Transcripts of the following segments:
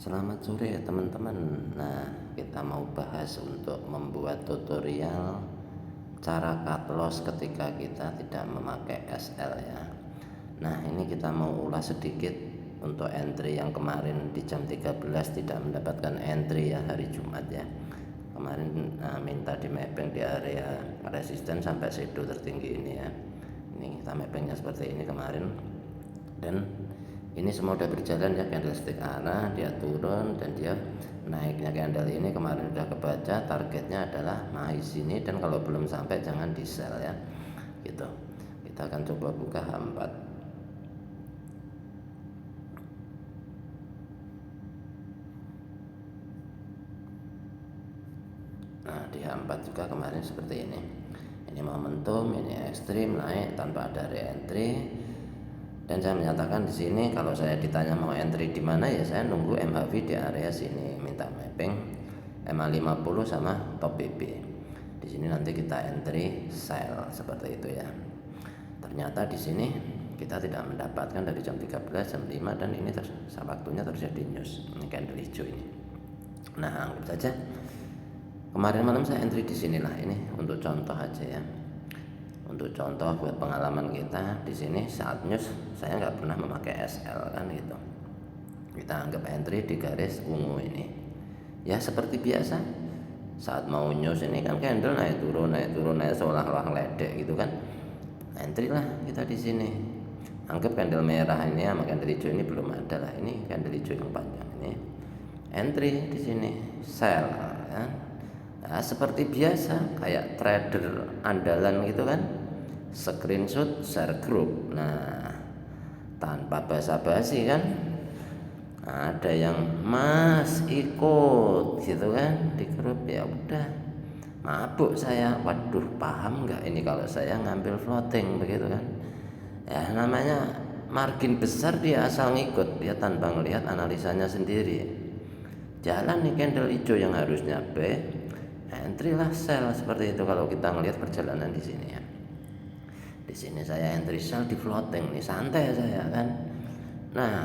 Selamat sore teman-teman. Nah, kita mau bahas untuk membuat tutorial cara cut loss ketika kita tidak memakai SL ya. Nah, ini kita mau ulas sedikit untuk entry yang kemarin di jam 13 tidak mendapatkan entry ya, hari Jumat ya. Kemarin minta di mapping di area resisten sampai shadow tertinggi ini ya. Ini kita mappingnya seperti ini kemarin. Dan ini semua udah berjalan ya, candlestick arah dia turun dan dia naiknya candle ini kemarin udah kebaca, targetnya adalah naik sini, dan kalau belum sampai jangan di sell ya gitu. Kita akan coba buka H4. Nah, di H4 juga kemarin seperti ini momentum, ini ekstrim naik tanpa ada re-entry. Dan saya menyatakan di sini kalau saya ditanya mau entry di mana ya saya nunggu MAV di area sini, minta mapping MA50 sama top BB. Di sini nanti kita entry sell seperti itu ya. Ternyata di sini kita tidak mendapatkan dari jam 13 jam 5 dan ini waktunya terjadi news. Ini candle hijau ini. Nah, anggap saja kemarin malam saya entry di sinilah, ini untuk contoh aja ya. Untuk contoh buat pengalaman kita di sini saat news saya nggak pernah memakai SL kan gitu. Kita anggap entry di garis ungu ini. Ya seperti biasa saat mau news ini kan candle naik turun seolah-olah ledek gitu kan. Entry lah kita di sini. Anggap candle merah ini sama candle hijau ini belum ada lah. Ini candle hijau yang panjang ini. Entry di sini sell ya. Nah, seperti biasa kayak trader andalan gitu kan, screenshot share grup. Nah, tanpa basa-basi kan, ada yang mas ikut gitu kan di grup, ya udah mabuk saya, waduh paham nggak ini kalau saya ngambil floating begitu kan ya, namanya margin besar dia asal ngikut, dia tanpa ngelihat analisanya sendiri. Jalan nih candle hijau yang harusnya B, entry lah sell seperti itu kalau kita ngelihat perjalanan di sini ya. Di sini saya entry sell di floating nih, santai saya kan. Nah,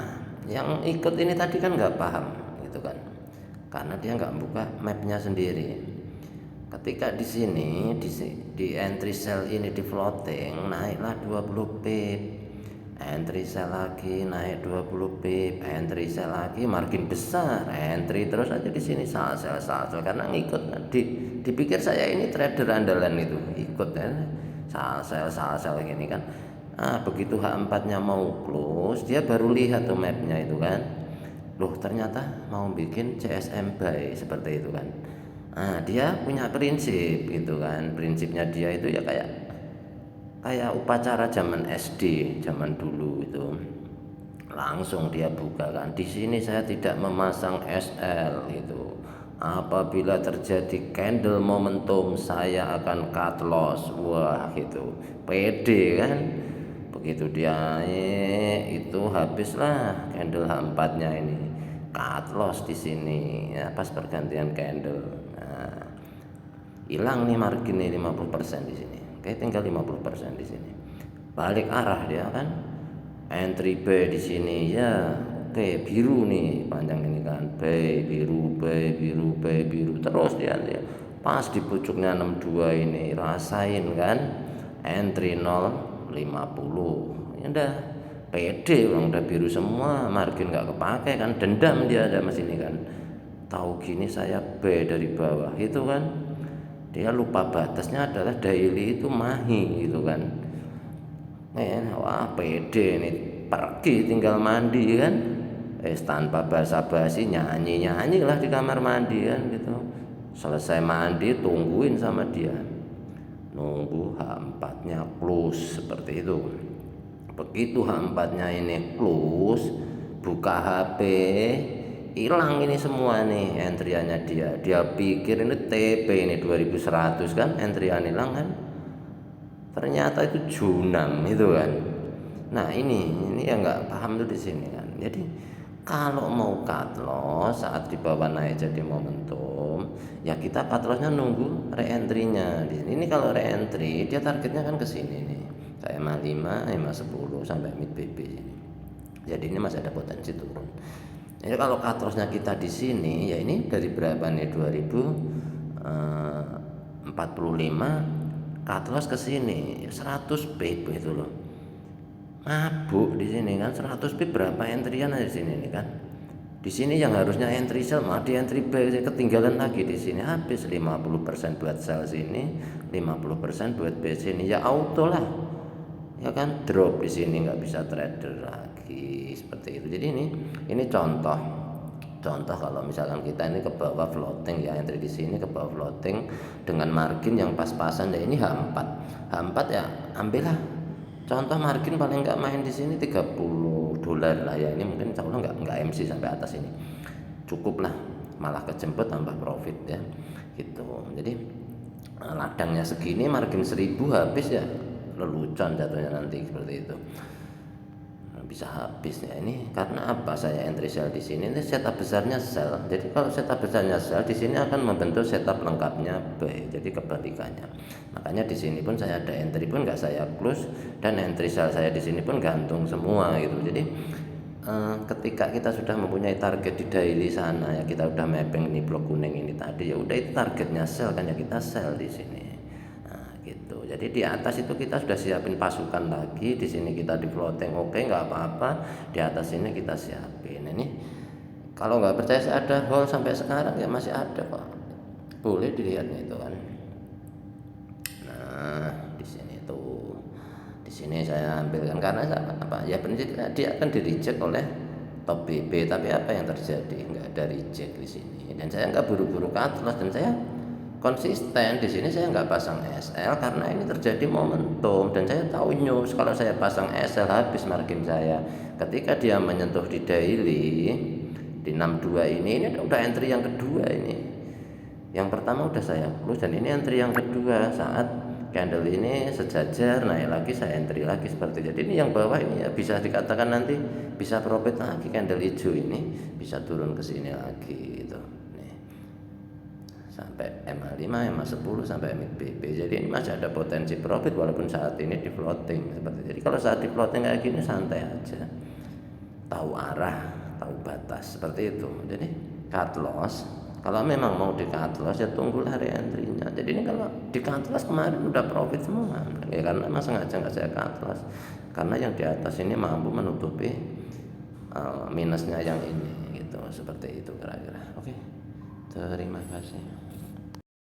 yang ikut ini tadi kan nggak paham gitu kan, karena dia nggak buka mapnya sendiri. Ketika di sini di entry sell ini di floating naiklah 20 pip, entry sell lagi naik 20 pip, entry sell lagi margin besar, entry terus aja di sini sell karena ngikut. Dipikir saya ini trader andalan itu, ikut ya, sell gini kan. Begitu H4-nya mau close, dia baru lihat tuh mapnya itu kan, loh ternyata mau bikin CSM buy seperti itu kan. Dia punya prinsip gitu kan, prinsipnya dia itu ya kayak upacara zaman SD zaman dulu itu, langsung dia buka kan, di sini saya tidak memasang SL itu, apabila terjadi candle momentum saya akan cut loss. Wah gitu, pede kan. Begitu dia itu habislah candle H4-nya ini, cut loss di sini ya, pas pergantian candle. Nah, hilang nih margin nih 50% di sini. Oke, tinggal 50% di sini. Balik arah dia kan. Entry B di sini ya. Oke, biru nih panjang ini kan. Biru terus dia pas di pucuknya 62 ini, rasain kan. Entry 0,50. Ya udah pede, orang udah biru semua, margin nggak kepake kan, dendam dia ada mesin ini kan. Tahu gini saya B dari bawah itu kan, dia lupa batasnya adalah daily itu mahi gitu kan. Wah pede nih, pergi tinggal mandi kan, tanpa basa-basi nyanyi lah di kamar mandi kan gitu. Selesai mandi tungguin sama dia, nunggu H4-nya close seperti itu. Begitu H4-nya ini close, buka HP, hilang ini semua nih entryannya dia pikir ini TP ini 2100 kan, entryan hilang kan, ternyata itu junam itu kan. Nah ini yang nggak paham tuh di sini kan. Jadi kalau mau cut loss saat di bawah naik jadi momentum, ya kita cut lossnya nunggu re-entry-nya di sini. Ini kalau re-entry dia targetnya kan ke sini nih, kayak MA5, MA10 sampai mid BB. Jadi ini masih ada potensi turun. Jadi kalau cut loss-nya kita di sini ya ini dari berapa nih 2045 cut loss ke sini 100 pip itu loh. Mabuk di sini kan 100 pip berapa entryan aja di sini nih kan. Di sini yang harusnya entry sell malah di entry buy ketinggalan lagi di sini habis 50% buat sell sini, 50% buat buy sini ya auto lah. Ya kan drop di sini nggak bisa trader lagi seperti itu. Jadi ini contoh kalau misalkan kita ini ke bawah floating ya entry di sini ke bawah floating dengan margin yang pas-pasan ya ini H4 ya ambillah contoh margin paling nggak main di sini $30 lah ya ini mungkin insya Allah nggak MC sampai atas ini cukup lah malah kejemput tambah profit ya gitu. Jadi ladangnya segini margin 1000 habis ya lelucon jatuhnya nanti seperti itu bisa habis ya ini karena apa saya entry sell di sini ini setup besarnya sell. Jadi kalau setup besarnya sell di sini akan membentuk setup lengkapnya buy. Jadi kebalikannya. Makanya di sini pun saya ada entry pun nggak saya close dan entry sell saya di sini pun gantung semua gitu. Jadi ketika kita sudah mempunyai target di daily sana ya kita udah mapping ini blok kuning ini tadi ya udah itu targetnya sell kan ya kita sell di sini. Gitu. Jadi di atas itu kita sudah siapin pasukan lagi, di sini kita di floating oke nggak apa-apa, di atas ini kita siapin. Ini kalau nggak percaya saya ada hold sampai sekarang ya masih ada kok, boleh dilihat nih itu kan. Nah di sini tuh, di sini saya ambilkan karena apa ya prinsipnya dia akan di reject oleh top BB, tapi apa yang terjadi nggak ada reject di sini dan saya nggak buru-buru cut loss dan saya konsisten di sini saya nggak pasang SL karena ini terjadi momentum dan saya tahu news kalau saya pasang SL habis margin saya ketika dia menyentuh di daily di 62 ini udah entry yang kedua ini yang pertama udah saya close dan ini entry yang kedua saat candle ini sejajar naik lagi saya entry lagi seperti jadi ini yang bawah ini ya bisa dikatakan nanti bisa profit lagi candle hijau ini bisa turun ke sini lagi gitu sampai MA5, MA10 sampai MACD. Jadi ini masih ada potensi profit walaupun saat ini di floating seperti. Jadi kalau saat di floating kayak gini santai aja. Tahu arah, tahu batas seperti itu. Jadi cut loss kalau memang mau di cut loss ya tunggulah re-entry-nya. Jadi ini kalau di cut loss kemarin udah profit semua. Ya karena memang sengaja nggak saya cut loss. Karena yang di atas ini mampu menutupi minusnya yang ini gitu. Seperti itu kira-kira. Oke. Terima kasih.